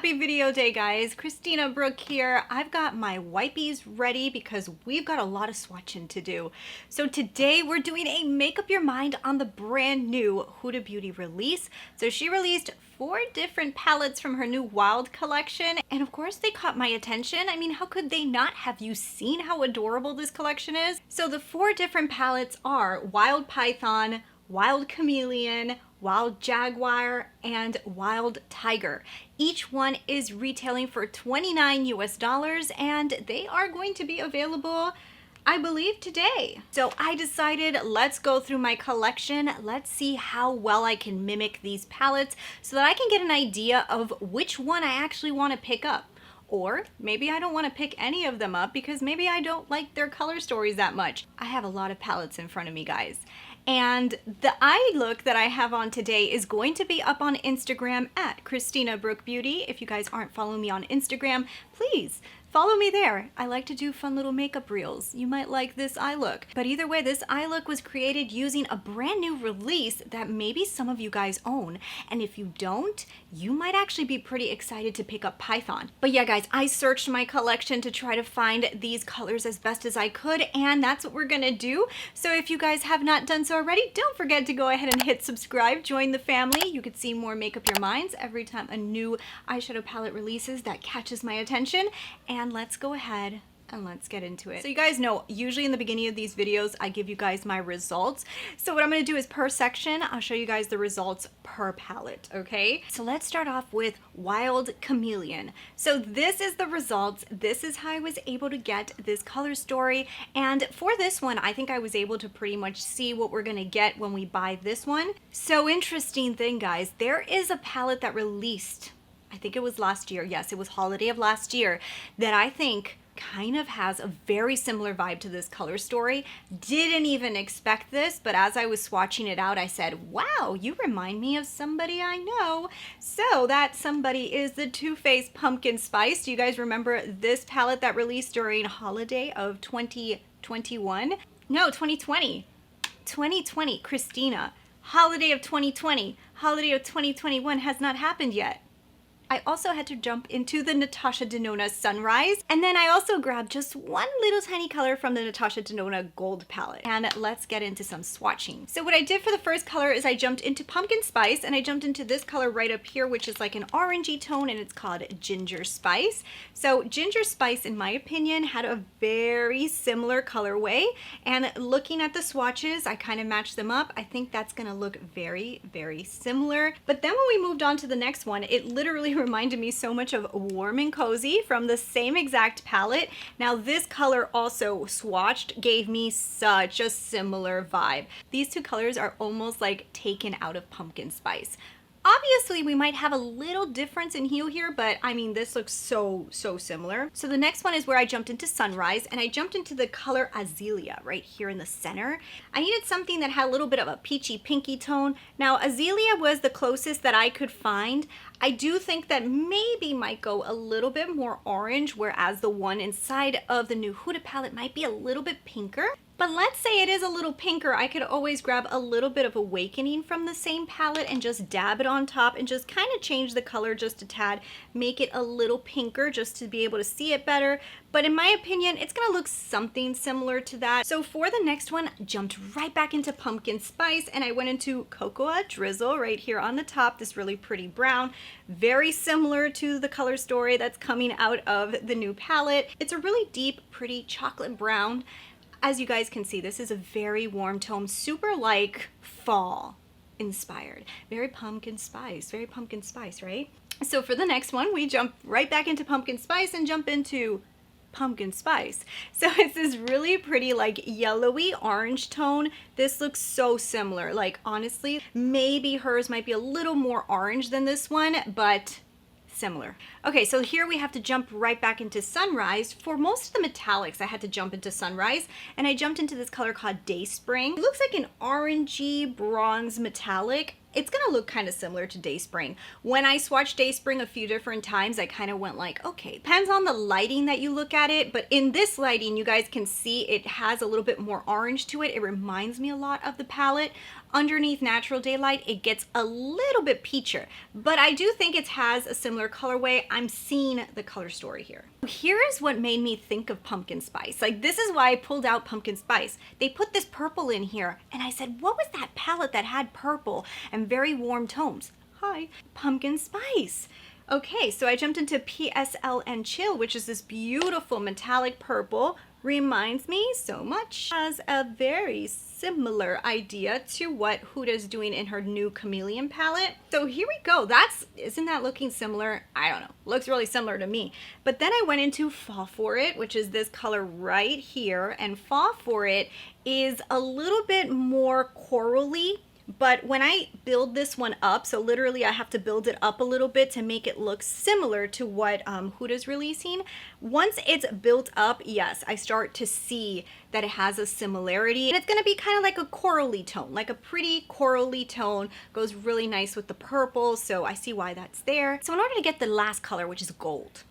Happy video day, guys. Christina, Brooke here. I've got my wipies ready because we've got a lot of swatching to do. So today we're doing a make up your mind on the brand new Huda Beauty release. So she released 4 different palettes from her new Wild collection, and of course they caught my attention. I mean, how could they not? Have you seen how adorable this collection is? So the 4 different palettes are Wild Python, Wild Chameleon, Wild Jaguar, and Wild Tiger. Each one is retailing for $29 US, and they are going to be available, I believe, today. So I decided, let's go through my collection. Let's see how well I can mimic these palettes so that I can get an idea of which one I actually want to pick up. Or maybe I don't want to pick any of them up because maybe I don't like their color stories that much. I have a lot of palettes in front of me, guys. And the eye look that I have on today is going to be up on Instagram at Christina Brooke Beauty. If you guys aren't following me on Instagram, please follow me there. I like to do fun little makeup reels. You might like this eye look. But either way, this eye look was created using a brand new release that maybe some of you guys own. And if you don't, you might actually be pretty excited to pick up Python. But yeah, guys, I searched my collection to try to find these colors as best as I could, and that's what we're gonna do. So if you guys have not done so already, don't forget to go ahead and hit subscribe, join the family. You could see more Make Up Your Minds every time a new eyeshadow palette releases that catches my attention. And let's go ahead and let's get into it. So you guys know, usually in the beginning of these videos, I give you guys my results. So what I'm gonna do is per section, I'll show you guys the results per palette, okay? So let's start off with Wild Chameleon. So this is the results. This is how I was able to get this color story. And for this one, I think I was able to pretty much see what we're gonna get when we buy this one. So interesting thing, guys, there is a palette that released, I think it was last year. Yes, it was holiday of last year, that I think kind of has a very similar vibe to this color story. Didn't even expect this, but as I was swatching it out, I said, wow, you remind me of somebody I know. So that somebody is the Too Faced Pumpkin Spice. Do you guys remember this palette that released during holiday of 2021? No, 2020. 2020, Christina. Holiday of 2020. Holiday of 2021 has not happened yet. I also had to jump into the Natasha Denona Sunrise, and then I also grabbed just one little tiny color from the Natasha Denona Gold palette. And let's get into some swatching. So what I did for the first color is I jumped into Pumpkin Spice, and I jumped into this color right up here, which is like an orangey tone, and it's called Ginger Spice. So Ginger Spice, in my opinion, had a very similar colorway, and looking at the swatches, I kind of matched them up. I think that's gonna look very, very similar. But then when we moved on to the next one, it literally reminded me so much of Warm and Cozy from the same exact palette. Now this color also swatched gave me such a similar vibe. These two colors are almost like taken out of Pumpkin Spice. Obviously, we might have a little difference in hue here, but I mean, this looks so similar. So the next one is where I jumped into Sunrise, and I jumped into the color Azalea right here in the center. I needed something that had a little bit of a peachy pinky tone. Now, Azalea was the closest that I could find. I do think that maybe might go a little bit more orange, whereas the one inside of the new Huda palette might be a little bit pinker. But let's say it is a little pinker, I could always grab a little bit of Awakening from the same palette and just dab it on top and just kind of change the color just a tad, make it a little pinker just to be able to see it better. But in my opinion, it's gonna look something similar to that. So for the next one, jumped right back into Pumpkin Spice, and I went into Cocoa Drizzle right here on the top, this really pretty brown, very similar to the color story that's coming out of the new palette. It's a really deep, pretty chocolate brown. As you guys can see, this is a very warm tone, super like fall inspired. Very pumpkin spice, right? So for the next one, we jump right back into Pumpkin Spice and jump into Pumpkin Spice. So it's this really pretty like yellowy orange tone. This looks so similar. Like honestly, maybe hers might be a little more orange than this one, but similar. Okay, so here we have to jump right back into Sunrise. For most of the metallics, I had to jump into Sunrise, and I jumped into this color called Day Spring. It looks like an orangey bronze metallic. It's gonna look kind of similar to Day Spring. When I swatched Day Spring a few different times, I kind of went like, okay, depends on the lighting that you look at it, but in this lighting, you guys can see it has a little bit more orange to it. It reminds me a lot of the palette. underneath natural daylight, it gets a little bit peachier, but I do think it has a similar colorway. I'm seeing the color story here. Here is what made me think of pumpkin spice. Like, this is why I pulled out pumpkin spice. They put this purple in here, and I said, what was that palette that had purple and very warm tones? Hi, pumpkin spice. Okay, so I jumped into PSL and Chill, which is this beautiful metallic purple. Reminds me so much, has a very similar idea to what Huda's doing in her new Chameleon palette. So here we go. Isn't that looking similar? I don't know. Looks really similar to me. But then I went into Fall For It, which is this color right here. And Fall For It is a little bit more corally. But when I build this one up, so literally I have to build it up a little bit to make it look similar to what Huda's releasing. Once it's built up, yes, I start to see that it has a similarity. And it's gonna be kind of like a corally tone, like a pretty corally tone. Goes really nice with the purple, so I see why that's there. So in order to get the last color, which is gold,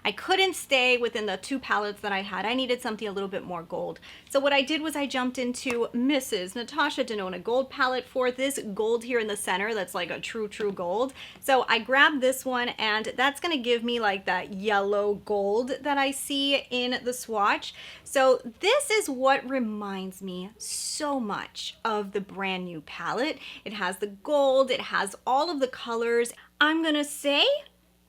I couldn't stay within the two palettes that I had. I needed something a little bit more gold. So what I did was I jumped into Mrs. Natasha Denona gold palette for this gold here in the center that's like a true gold. So I grabbed this one, and that's gonna give me like that yellow gold that I see in the swatch. So this is what reminds me so much of the brand new palette. It has the gold, it has all of the colors. I'm gonna say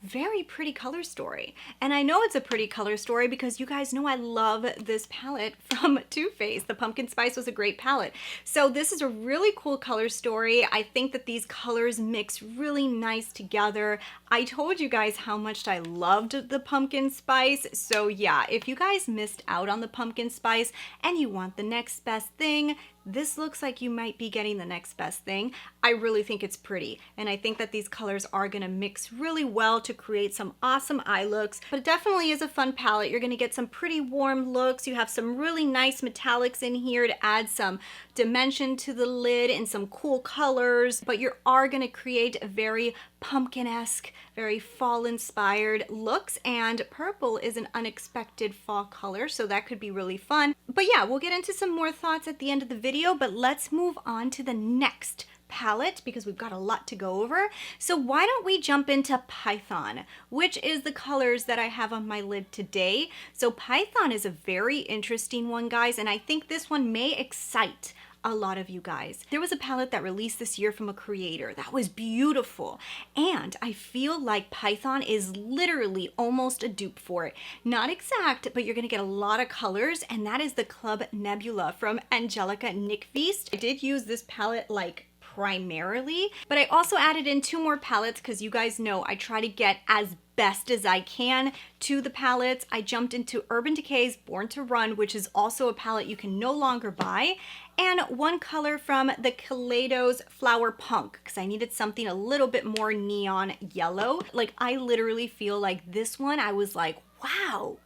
very pretty color story. And I know it's a pretty color story because you guys know I love this palette from Too Faced. The Pumpkin Spice was a great palette. So this is a really cool color story. I think that these colors mix really nice together. I told you guys how much I loved the Pumpkin Spice. So yeah, if you guys missed out on the Pumpkin Spice and you want the next best thing, this looks like you might be getting the next best thing. I really think it's pretty, and I think that these colors are gonna mix really well to create some awesome eye looks. But it definitely is a fun palette. You're gonna get some pretty warm looks. You have some really nice metallics in here to add some dimension to the lid and some cool colors, but you are gonna create a very pumpkin-esque, very fall-inspired looks, and purple is an unexpected fall color, so that could be really fun. But yeah, we'll get into some more thoughts at the end of the video, but let's move on to the next palette because we've got a lot to go over. So why don't we jump into Python, which is the colors that I have on my lid today. So Python is a very interesting one, guys, and I think this one may excite a lot of you guys. There was a palette that released this year from a creator that was beautiful, and I feel like Python is literally almost a dupe for it. Not exact, but you're gonna get a lot of colors, and that is the Club Nebula from Angelica Nickfeast. I did use this palette like primarily, but I also added in two more palettes because you guys know I try to get as best as I can to the palettes. I jumped into Urban Decay's Born to Run, which is also a palette you can no longer buy, and one color from the Kaleidos Flower Punk because I needed something a little bit more neon yellow. Like, I literally feel like this one, I was like, wow,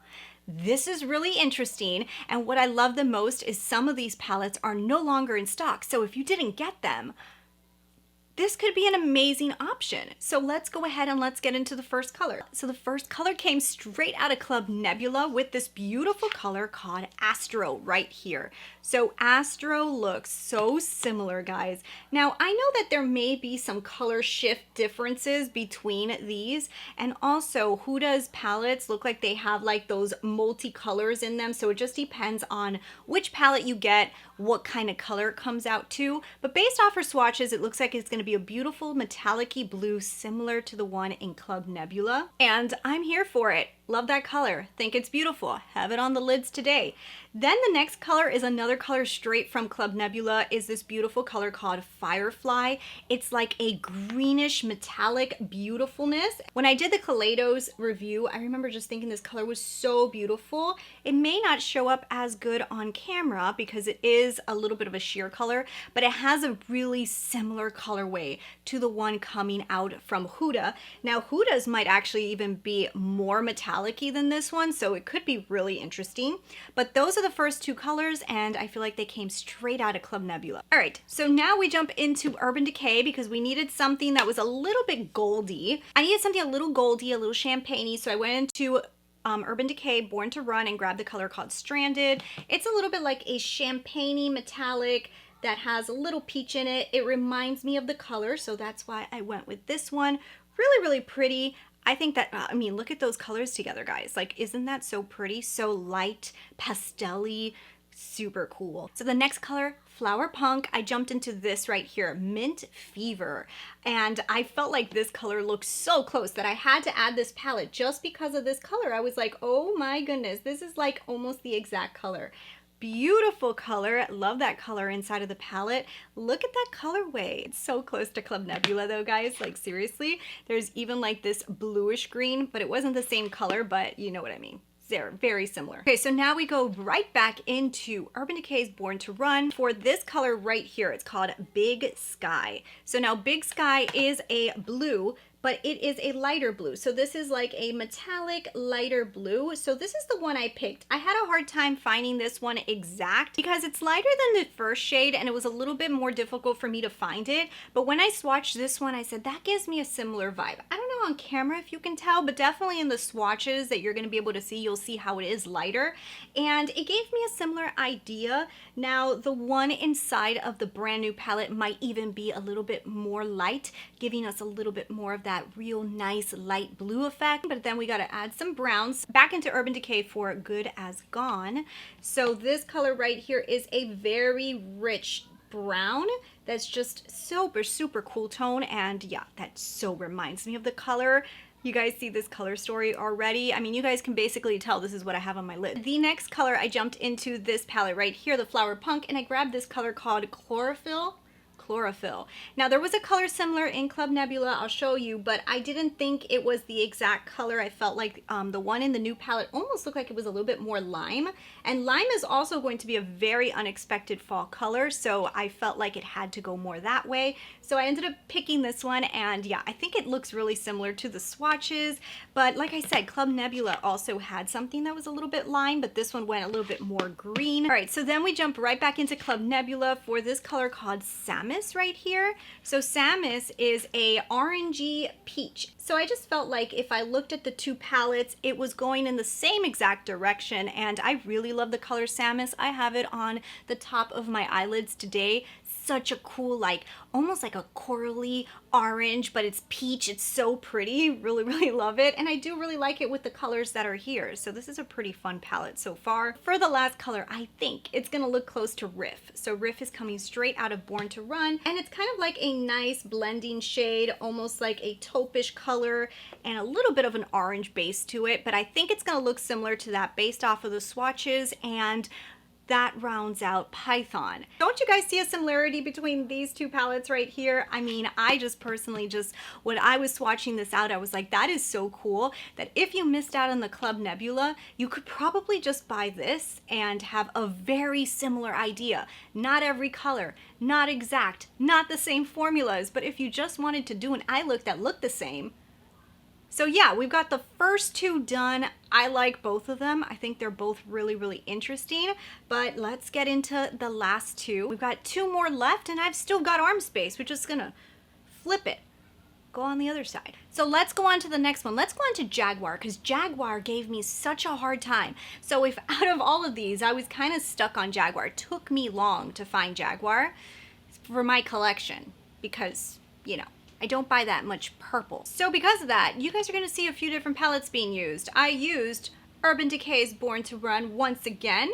this is really interesting. And what I love the most is some of these palettes are no longer in stock. So if you didn't get them, this could be an amazing option. So let's go ahead and let's get into the first color. So the first color came straight out of Club Nebula with this beautiful color called Astro right here. So Astro looks so similar, guys. Now I know that there may be some color shift differences between these, and also Huda's palettes look like they have like those multi-colors in them. So it just depends on which palette you get, what kind of color it comes out to. But based off her swatches, it looks like it's gonna be a beautiful metallic-y blue similar to the one in Club Nebula. And I'm here for it. Love that color. Think it's beautiful. Have it on the lids today. Then the next color is another color straight from Club Nebula, is this beautiful color called Firefly. It's like a greenish metallic beautifulness. When I did the Kaleidos review, I remember just thinking this color was so beautiful. It may not show up as good on camera because it is a little bit of a sheer color, but it has a really similar colorway to the one coming out from Huda. Now Huda's might actually even be more metallic-y than this one, so it could be really interesting. But those are the first two colors, and I feel like they came straight out of Club Nebula. All right, so now we jump into Urban Decay because we needed something that was a little bit goldy. I needed something a little goldy, a little champagne-y, so I went into Urban Decay Born to Run and grabbed the color called Stranded. It's a little bit like a champagne-y metallic that has a little peach in it. It reminds me of the color, so that's why I went with this one. Really, really pretty. I think that, I mean, look at those colors together, guys. Like, isn't that so pretty? So light, pastel-y, super cool. So the next color, Flower Punk, I jumped into this right here, Mint Fever. And I felt like this color looked so close that I had to add this palette just because of this color. I was like, oh my goodness, this is like almost the exact color. Beautiful color. Love that color inside of the palette. Look at that colorway. It's so close to Club Nebula though, guys. Like seriously, there's even like this bluish green, but it wasn't the same color, but you know what I mean. They're very similar. Okay, so now we go right back into Urban Decay's Born to Run for this color right here. It's called Big Sky. So now Big Sky is a blue, but it is a lighter blue. So this is like a metallic lighter blue. So this is the one I picked. I had a hard time finding this one exact because it's lighter than the first shade and it was a little bit more difficult for me to find it. But when I swatched this one, I said, that gives me a similar vibe. I don't know on camera if you can tell, but definitely in the swatches that you're gonna be able to see, you'll see how it is lighter. And it gave me a similar idea. Now, the one inside of the brand new palette might even be a little bit more light, giving us a little bit more of that real nice light blue effect. But then we got to add some browns back into Urban Decay for Good as Gone. So this color right here is a very rich brown that's just super cool tone, and yeah, that so reminds me of the color. You guys see this color story already? I mean, you guys can basically tell this is what I have on my lid. The next color, I jumped into this palette right here, the Flower Punk, and I grabbed this color called Chlorophyll. Now there was a color similar in Club Nebula, I'll show you, but I didn't think it was the exact color. I felt like the one in the new palette almost looked like it was a little bit more lime, and lime is also going to be a very unexpected fall color, so I felt like it had to go more that way. So I ended up picking this one, and yeah, I think it looks really similar to the swatches, but like I said, Club Nebula also had something that was a little bit lime, but this one went a little bit more green. All right, so then we jump right back into Club Nebula for this color called Samus right here. So Samus is a orangey peach. So I just felt like if I looked at the two palettes, it was going in the same exact direction, and I really love the color Samus. I have it on the top of my eyelids today. Such a cool, like almost like a corally orange, but it's peach. It's so pretty. Really love it, and I do really like it with the colors that are here. So this is a pretty fun palette so far. For the last color, I think it's gonna look close to Riff. So Riff is coming straight out of Born to Run, and it's kind of like a nice blending shade, almost like a taupe-ish color and a little bit of an orange base to it, but I think it's gonna look similar to that based off of the swatches, and that rounds out Python. Don't you guys see a similarity between these two palettes right here? I mean, I just personally when I was swatching this out, I was like, that is so cool that if you missed out on the Club Nebula, you could probably just buy this and have a very similar idea. Not every color, not exact, not the same formulas, but if you just wanted to do an eye look that looked the same. So yeah, we've got the first two done. I like both of them. I think they're both really interesting, but let's get into the last two. We've got two more left, and I've still got arm space. We're just gonna flip it, go on the other side. So let's go on to the next one. Let's go on to Jaguar, because Jaguar gave me such a hard time. So if out of all of these, I was kind of stuck on Jaguar. It took me long to find Jaguar for my collection because, you know, I don't buy that much purple. So because of that, you guys are gonna see a few different palettes being used. I used Urban Decay's Born to Run once again,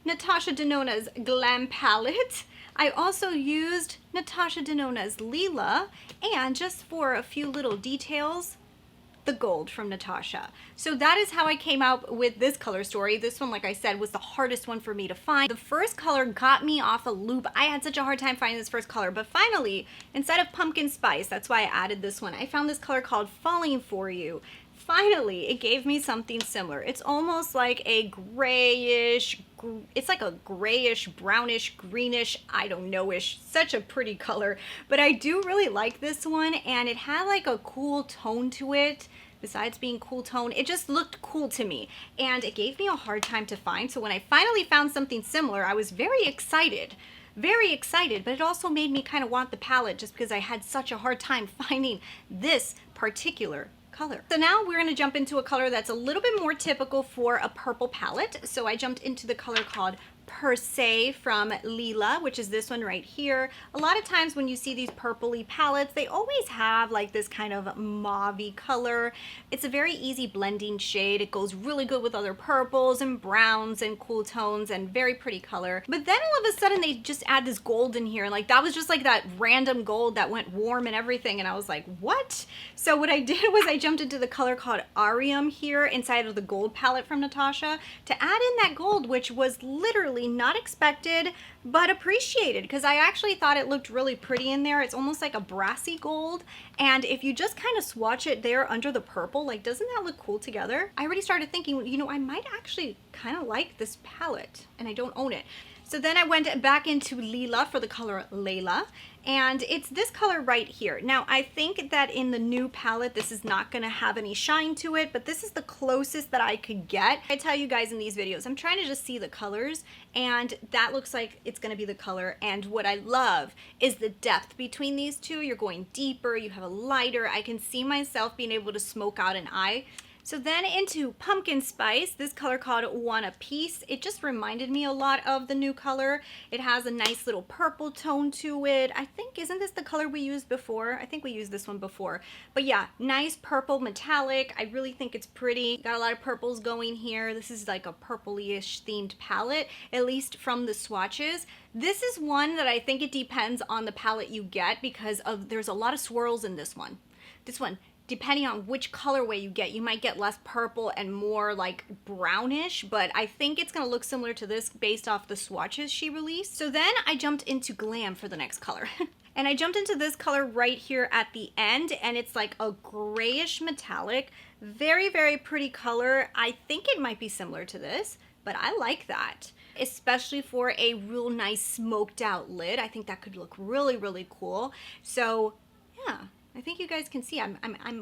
Natasha Denona's Glam palette. I also used Natasha Denona's Lila, and just for a few little details, the gold from Natasha. So that is how I came out with this color story. This one, like I said, was the hardest one for me to find. The first color got me off a loop. I had such a hard time finding this first color, but finally, instead of pumpkin spice, that's why I added this one, I found this color called Falling For You. Finally, it gave me something similar. It's almost like a grayish, it's like a grayish, brownish, greenish, I don't know-ish, such a pretty color. But I do really like this one, and it had like a cool tone to it. Besides being cool tone, it just looked cool to me, and it gave me a hard time to find. So when I finally found something similar, I was very excited, but it also made me kind of want the palette just because I had such a hard time finding this particular color. So now we're going to jump into a color that's a little bit more typical for a purple palette. So I jumped into the color called Per Se from Lila, which is this one right here. A lot of times when you see these purpley palettes, they always have like this kind of mauve-y color. It's a very easy blending shade. It goes really good with other purples and browns and cool tones and very pretty color. But then all of a sudden they just add this gold in here, and like that was just like that random gold that went warm and everything, and I was like, what? So what I did was I jumped into the color called Arium here inside of the gold palette from Natasha to add in that gold, which was literally not expected but appreciated, because I actually thought it looked really pretty in there. It's almost like a brassy gold, and if you just kind of swatch it there under the purple, like doesn't that look cool together? I already started thinking, you know, I might actually kind of like this palette, and I don't own it. So then I went back into Lila for the color Layla, and it's this color right here. Now I think that in the new palette this is not going to have any shine to it, but this is the closest that I could get. I tell you guys in these videos, I'm trying to just see the colors, and that looks like it's going to be the color. And what I love is the depth between these two. You're going deeper, you have a lighter. I can see myself being able to smoke out an eye. So then into Pumpkin Spice, this color called One Piece. It just reminded me a lot of the new color. It has a nice little purple tone to it. I think, isn't this the color we used before? I think we used this one before. But yeah, nice purple metallic. I really think it's pretty. Got a lot of purples going here. This is like a purpley-ish themed palette, at least from the swatches. This is one that I think it depends on the palette you get, because there's a lot of swirls in this one. This one, depending on which colorway you get, you might get less purple and more like brownish, but I think it's gonna look similar to this based off the swatches she released. So then I jumped into Glam for the next color. And I jumped into this color right here at the end, and it's like a grayish metallic. Very, very pretty color. I think it might be similar to this, but I like that, especially for a real nice smoked out lid. I think that could look really, really cool. So yeah, I think you guys can see I'm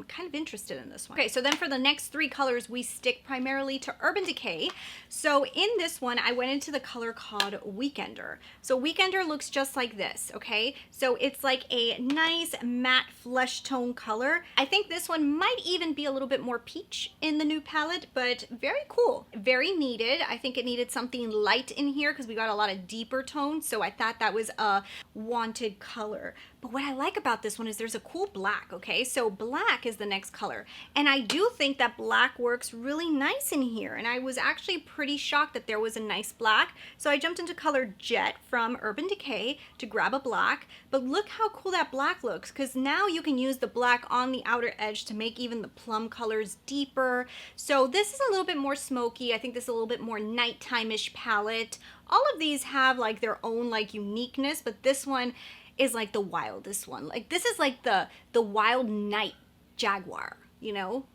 kind of interested in this one. Okay, so then for the next three colors, we stick primarily to Urban Decay. So in this one, I went into the color called Weekender. So Weekender looks just like this, okay? So it's like a nice matte flesh tone color. I think this one might even be a little bit more peach in the new palette, but very cool. Very needed. I think it needed something light in here because we got a lot of deeper tones, so I thought that was a wanted color. But what I like about this one is there's a cool black, okay? So black is the next color. And I do think that black works really nice in here. And I was actually pretty shocked that there was a nice black. So I jumped into color Jet from Urban Decay to grab a black. But look how cool that black looks, because now you can use the black on the outer edge to make even the plum colors deeper. So this is a little bit more smoky. I think this is a little bit more nighttime-ish palette. All of these have like their own like uniqueness, but this one is like the wildest one. Like this is like the wild night Jaguar, you know?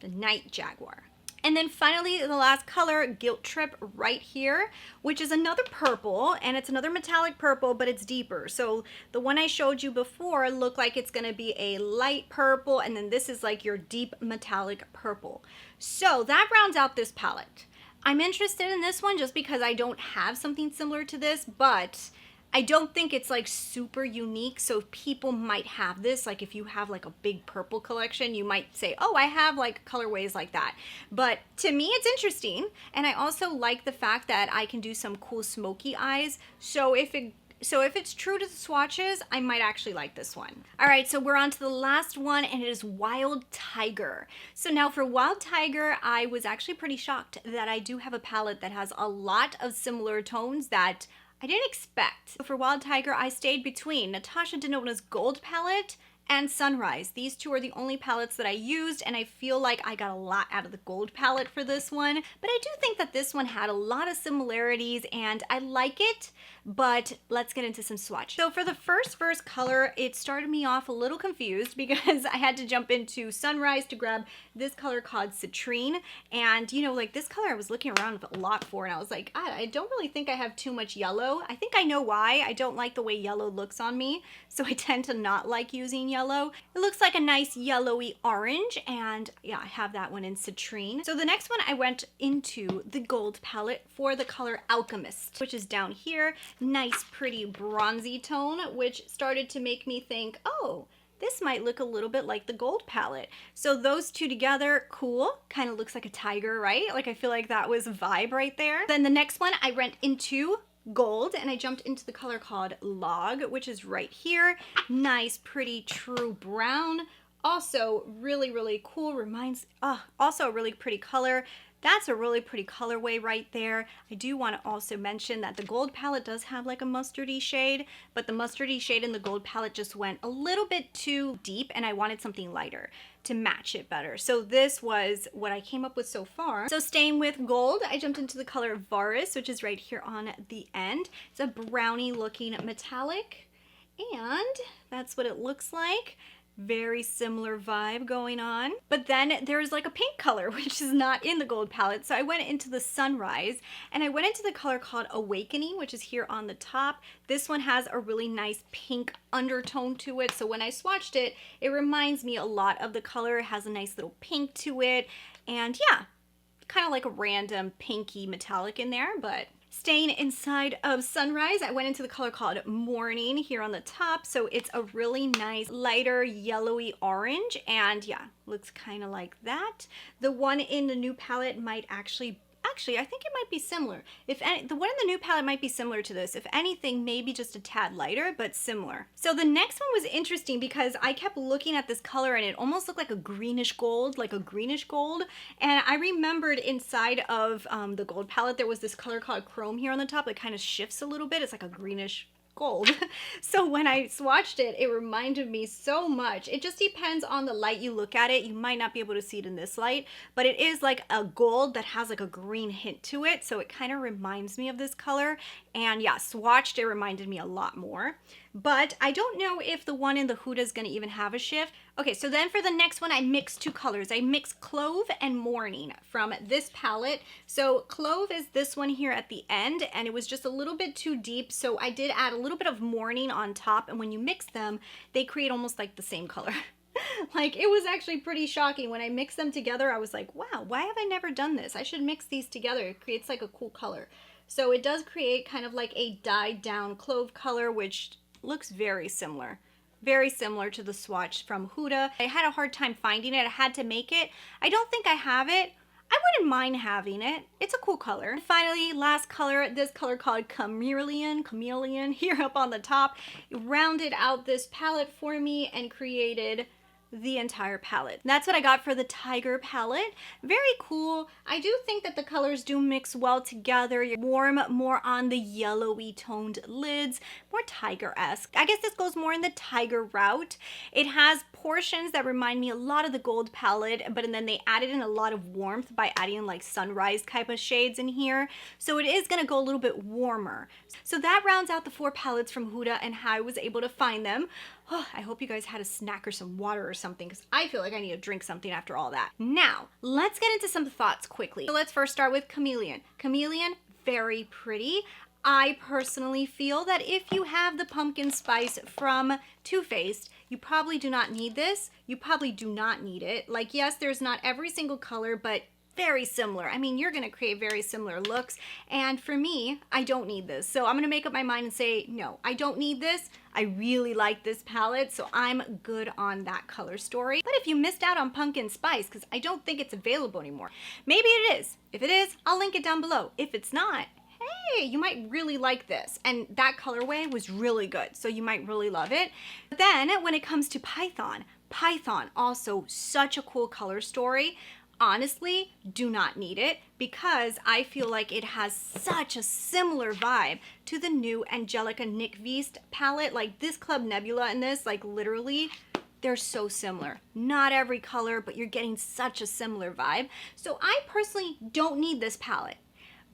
The night Jaguar. And then finally, the last color, Guilt Trip, right here, which is another purple, and it's another metallic purple, but it's deeper. So the one I showed you before looked like it's gonna be a light purple, and then this is like your deep metallic purple. So that rounds out this palette. I'm interested in this one just because I don't have something similar to this, but I don't think it's like super unique, so people might have this. Like if you have like a big purple collection, you might say, oh, I have like colorways like that. But to me, it's interesting. And I also like the fact that I can do some cool smoky eyes. So if it's true to the swatches, I might actually like this one. All right, so we're on to the last one, and it is Wild Tiger. So now for Wild Tiger, I was actually pretty shocked that I do have a palette that has a lot of similar tones that I didn't expect. So for Wild Tiger, I stayed between Natasha Denona's Gold palette and Sunrise. These two are the only palettes that I used, and I feel like I got a lot out of the Gold palette for this one. But I do think that this one had a lot of similarities, and I like it, but let's get into some swatch. So for the first color, it started me off a little confused because I had to jump into Sunrise to grab this color called Citrine. And you know, like this color I was looking around a lot for, and I was like, I don't really think I have too much yellow. I think I know why. I don't like the way yellow looks on me, so I tend to not like using yellow. It looks like a nice yellowy orange, and yeah, I have that one in Citrine. So the next one, I went into the Gold palette for the color Alchemist, which is down here. Nice, pretty bronzy tone, which started to make me think, oh, this might look a little bit like the gold palette. So those two together, cool. Kind of looks like a tiger, right? Like I feel like that was a vibe right there. Then the next one I went into gold and I jumped into the color called Log, which is right here. Nice, pretty, true brown. Also really, really cool. Also a really pretty color. That's a really pretty colorway right there. I do want to also mention that the gold palette does have like a mustardy shade, but the mustardy shade in the gold palette just went a little bit too deep and I wanted something lighter to match it better. So this was what I came up with so far. So staying with gold, I jumped into the color Varus, which is right here on the end. It's a brownie looking metallic and that's what it looks like. Very similar vibe going on. But then there's like a pink color, which is not in the gold palette. So I went into the Sunrise and I went into the color called Awakening, which is here on the top. This one has a really nice pink undertone to it. So when I swatched it, it reminds me a lot of the color. It has a nice little pink to it. And yeah, kind of like a random pinky metallic in there, but staying inside of Sunrise, I went into the color called Morning here on the top. So it's a really nice lighter yellowy orange and yeah, looks kind of like that. The one in the new palette might actually I think it might be similar. The one in the new palette might be similar to this. If anything, maybe just a tad lighter, but similar. So the next one was interesting because I kept looking at this color and it almost looked like a greenish gold, And I remembered inside of the gold palette, there was this color called Chrome here on the top that kind of shifts a little bit. It's like a greenish gold. So when I swatched it, it reminded me so much. It just depends on the light you look at it. You might not be able to see it in this light, but it is like a gold that has like a green hint to it. So it kind of reminds me of this color. And yeah, swatched, it reminded me a lot more. But I don't know if the one in the Huda is going to even have a shift. Okay, so then for the next one, I mixed two colors. I mixed Clove and Morning from this palette. So Clove is this one here at the end, and it was just a little bit too deep. So I did add a little bit of Morning on top, and when you mix them, they create almost like the same color. Like, it was actually pretty shocking. When I mixed them together, I was like, wow, why have I never done this? I should mix these together. It creates like a cool color. So it does create kind of like a dyed down clove color, which looks very similar to the swatch from Huda. I had a hard time finding it. I had to make it. I don't think I have it. I wouldn't mind having it. It's a cool color. And finally, last color, this color called Chameleon here up on the top. It rounded out this palette for me and created the entire palette. That's what I got for the Tiger palette. Very cool. I do think that the colors do mix well together. You're warm, more on the yellowy toned lids, more tiger-esque. I guess this goes more in the tiger route. It has portions that remind me a lot of the gold palette, but then they added in a lot of warmth by adding in like sunrise type of shades in here. So it is gonna go a little bit warmer. So that rounds out the 4 palettes from Huda and how I was able to find them. Oh, I hope you guys had a snack or some water or something because I feel like I need to drink something after all that. Now, let's get into some thoughts quickly. So let's first start with Chameleon. Chameleon, very pretty. I personally feel that if you have the pumpkin spice from Too Faced, you probably do not need this. You probably do not need it. Like, yes, there's not every single color, but very similar. I mean, you're going to create very similar looks. And for me, I don't need this. So I'm going to make up my mind and say, no, I don't need this. I really like this palette, so I'm good on that color story. But if you missed out on pumpkin spice, because I don't think it's available anymore, maybe it is. If it is, I'll link it down below. If it's not, hey, you might really like this. And that colorway was really good, so you might really love it. But then when it comes to Python also such a cool color story. Honestly, do not need it because I feel like it has such a similar vibe to the new Angelica Nick Viste palette. Like this Club Nebula and this, like literally, they're so similar. Not every color, but you're getting such a similar vibe. So I personally don't need this palette,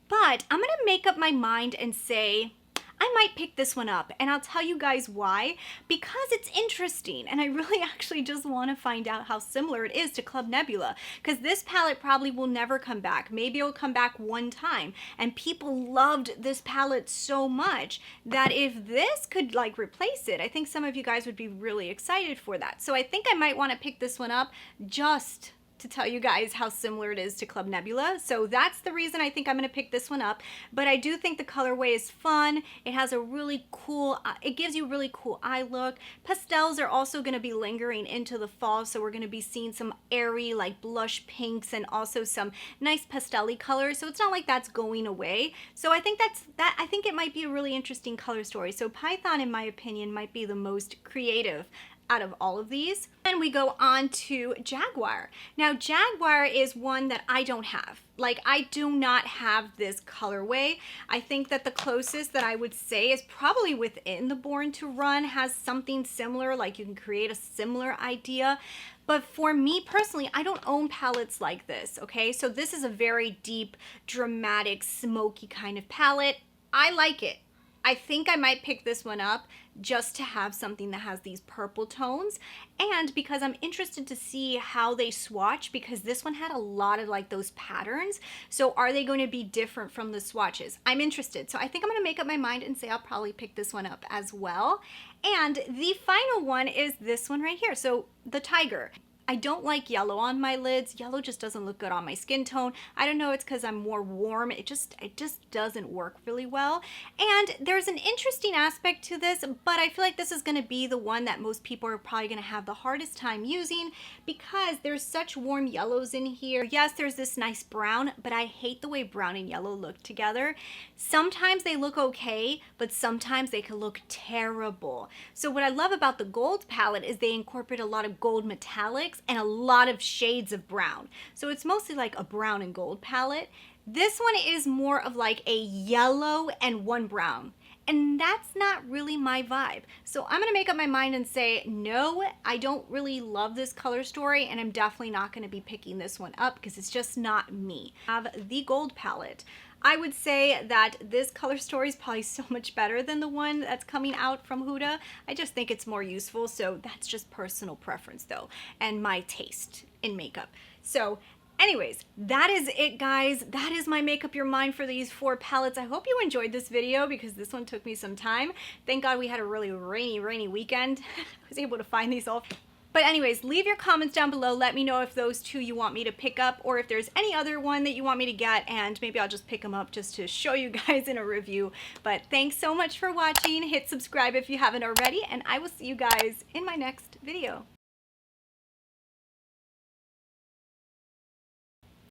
but I'm gonna make up my mind and say, I might pick this one up, and I'll tell you guys why. Because it's interesting, and I really actually just want to find out how similar it is to Club Nebula, because this palette probably will never come back. Maybe it'll come back one time, and people loved this palette so much that if this could like replace it, I think some of you guys would be really excited for that. So I think I might want to pick this one up just to tell you guys how similar it is to Club Nebula. So that's the reason I think I'm gonna pick this one up. But I do think the colorway is fun. It has a really cool, it gives you a really cool eye look. Pastels are also gonna be lingering into the fall, so we're gonna be seeing some airy like blush pinks and also some nice pastel-y colors. So it's not like that's going away. So I think I think it might be a really interesting color story. So Python, in my opinion, might be the most creative out of all of these. And we go on to Jaguar. Now Jaguar is one that I don't have. Like, I do not have this colorway. I think that the closest that I would say is probably within the Born to Run, has something similar, like you can create a similar idea. But for me personally, I don't own palettes like this, okay? So this is a very deep, dramatic, smoky kind of palette. I like it. I think I might pick this one up just to have something that has these purple tones, and because I'm interested to see how they swatch, because this one had a lot of like those patterns. So are they going to be different from the swatches? I'm interested. So I think I'm going to make up my mind and say I'll probably pick this one up as well. And the final one is this one right here. So the Tiger. I don't like yellow on my lids. Yellow just doesn't look good on my skin tone. I don't know, it's because I'm more warm. It just doesn't work really well. And there's an interesting aspect to this, but I feel like this is gonna be the one that most people are probably gonna have the hardest time using, because there's such warm yellows in here. Yes, there's this nice brown, but I hate the way brown and yellow look together. Sometimes they look okay, but sometimes they can look terrible. So what I love about the gold palette is they incorporate a lot of gold metallics and a lot of shades of brown. So it's mostly like a brown and gold palette. This one is more of like a yellow and one brown. And that's not really my vibe. So I'm gonna make up my mind and say, no, I don't really love this color story, and I'm definitely not gonna be picking this one up because it's just not me. I have the gold palette. I would say that this color story is probably so much better than the one that's coming out from Huda. I just think it's more useful, so that's just personal preference though, and my taste in makeup. So anyways, that is it, guys. That is my make up your mind for these 4 palettes. I hope you enjoyed this video because this one took me some time. Thank God we had a really rainy weekend. I was able to find these all. But anyways, leave your comments down below. Let me know if those 2 you want me to pick up, or if there's any other one that you want me to get, and maybe I'll just pick them up just to show you guys in a review. But thanks so much for watching. Hit subscribe if you haven't already, and I will see you guys in my next video.